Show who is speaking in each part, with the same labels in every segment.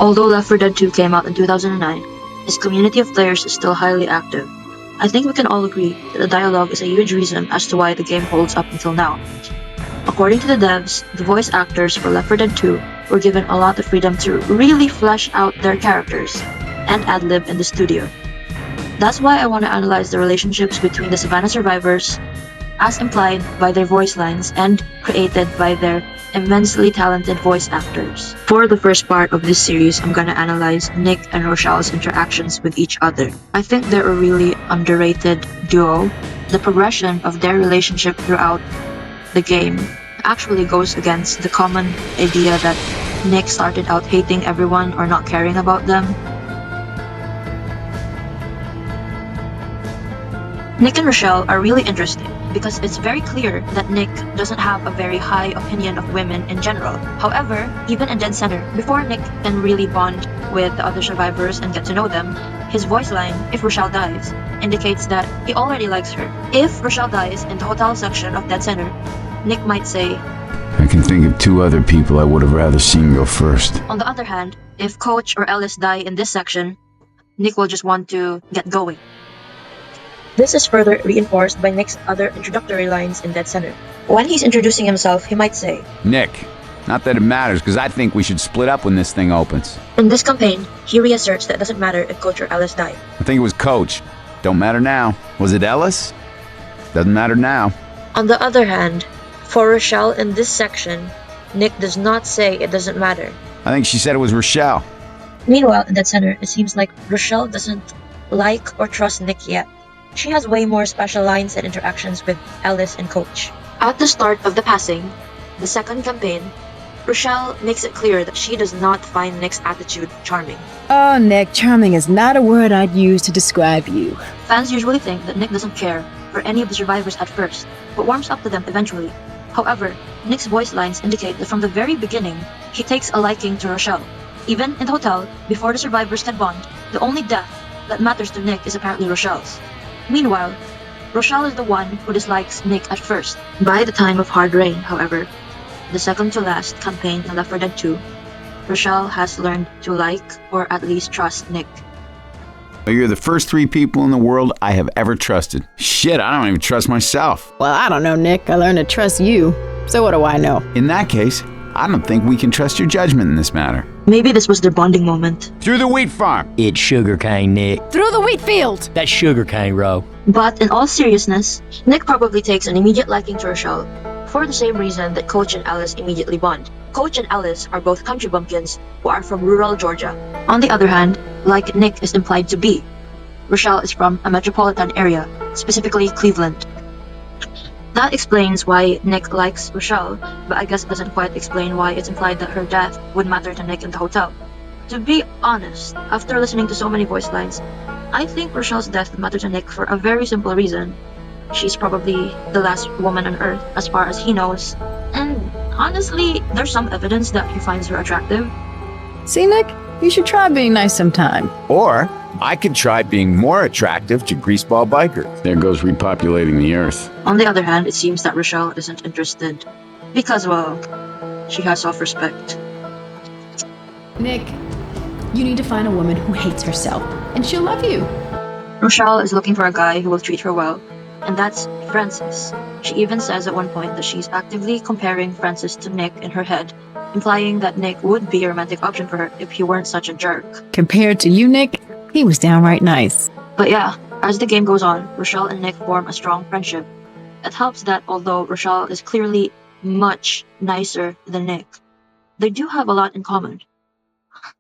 Speaker 1: Although Left 4 Dead 2 came out in 2009, its community of players is still highly active. I think we can all agree that the dialogue is a huge reason as to why the game holds up until now. According to the devs, the voice actors for Left 4 Dead 2 were given a lot of freedom to really flesh out their characters and ad-lib in the studio. That's why I want to analyze the relationships between the Savannah survivors, as implied by their voice lines and created by their immensely talented voice actors. For the first part of this series, I'm gonna analyze Nick and Rochelle's interactions with each other. I think they're a really underrated duo. The progression of their relationship throughout the game actually goes against the common idea that Nick started out hating everyone or not caring about them. Nick and Rochelle are really interesting because it's very clear that Nick doesn't have a very high opinion of women in general. However, even in Dead Center, before Nick can really bond with the other survivors and get to know them, his voice line, "If Rochelle dies," indicates that he already likes her. If Rochelle dies in the hotel section of Dead Center, Nick might say,
Speaker 2: "I can think of 2 other people I would have rather seen go first."
Speaker 1: On the other hand, if Coach or Ellis die in this section, Nick will just want to get going. This is further reinforced by Nick's other introductory lines in Dead Center. When he's introducing himself, he might say,
Speaker 2: "Nick, not that it matters, because I think we should split up when this thing opens."
Speaker 1: In this campaign, he reasserts that it doesn't matter if Coach or Ellis die.
Speaker 2: I think it was Coach. Don't matter now. Was it Ellis? Doesn't matter now.
Speaker 1: On the other hand, for Rochelle in this section, Nick does not say it doesn't matter.
Speaker 2: I think she said it was Rochelle.
Speaker 1: Meanwhile, in Dead Center, it seems like Rochelle doesn't like or trust Nick yet. She has way more special lines and interactions with Ellis and Coach. At the start of the passing, the second campaign, Rochelle makes it clear that she does not find Nick's attitude charming.
Speaker 3: Oh, Nick, charming is not a word I'd use to describe you.
Speaker 1: Fans usually think that Nick doesn't care for any of the survivors at first, but warms up to them eventually. However, Nick's voice lines indicate that from the very beginning, he takes a liking to Rochelle. Even in the hotel, before the survivors can bond, the only death that matters to Nick is apparently Rochelle's. Meanwhile, Rochelle is the one who dislikes Nick at first. By the time of Hard Rain, however, the second to last campaign in Left 4 Dead 2, Rochelle has learned to like or at least trust Nick.
Speaker 2: You're the first 3 people in the world I have ever trusted. Shit, I don't even trust myself.
Speaker 3: Well, I don't know, Nick. I learned to trust you. So what do I know?
Speaker 2: In that case, I don't think we can trust your judgment in this matter.
Speaker 1: Maybe this was their bonding moment.
Speaker 2: Through the wheat farm.
Speaker 4: It's sugarcane, Nick.
Speaker 3: Through the wheat field!
Speaker 4: That's sugarcane, Ro.
Speaker 1: But in all seriousness, Nick probably takes an immediate liking to Rochelle for the same reason that Coach and Ellis immediately bond. Coach and Ellis are both country bumpkins who are from rural Georgia. On the other hand, like Nick is implied to be, Rochelle is from a metropolitan area, specifically Cleveland. That explains why Nick likes Rochelle, but I guess it doesn't quite explain why it's implied that her death would matter to Nick in the hotel. To be honest, after listening to so many voice lines, I think Rochelle's death matters to Nick for a very simple reason. She's probably the last woman on Earth as far as he knows, and honestly, there's some evidence that he finds her attractive.
Speaker 3: See, Nick? You should try being nice sometime.
Speaker 5: Or I could try being more attractive to greaseball bikers.
Speaker 2: There goes repopulating the earth.
Speaker 1: On the other hand, it seems that Rochelle isn't interested because, well, she has self-respect.
Speaker 6: Nick, you need to find a woman who hates herself, and she'll love you.
Speaker 1: Rochelle is looking for a guy who will treat her well, and that's Francis. She even says at one point that she's actively comparing Francis to Nick in her head, implying that Nick would be a romantic option for her if he weren't such a jerk.
Speaker 3: Compared to you, Nick, he was downright nice.
Speaker 1: But yeah, as the game goes on, Rochelle and Nick form a strong friendship. It helps that although Rochelle is clearly much nicer than Nick, they do have a lot in common.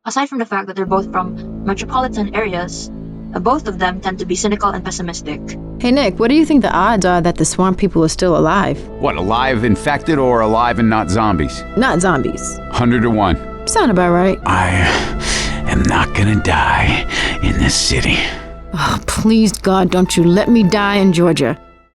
Speaker 1: Aside from the fact that they're both from metropolitan areas, both of them tend to be cynical and pessimistic.
Speaker 6: Hey, Nick, what do you think the odds are that the swamp people are still alive?
Speaker 2: What, alive infected or alive and not zombies?
Speaker 6: Not zombies.
Speaker 2: 100 to 1.
Speaker 6: Sound about right.
Speaker 2: I am not gonna die in this city.
Speaker 6: Oh, please, God, don't you let me die in Georgia.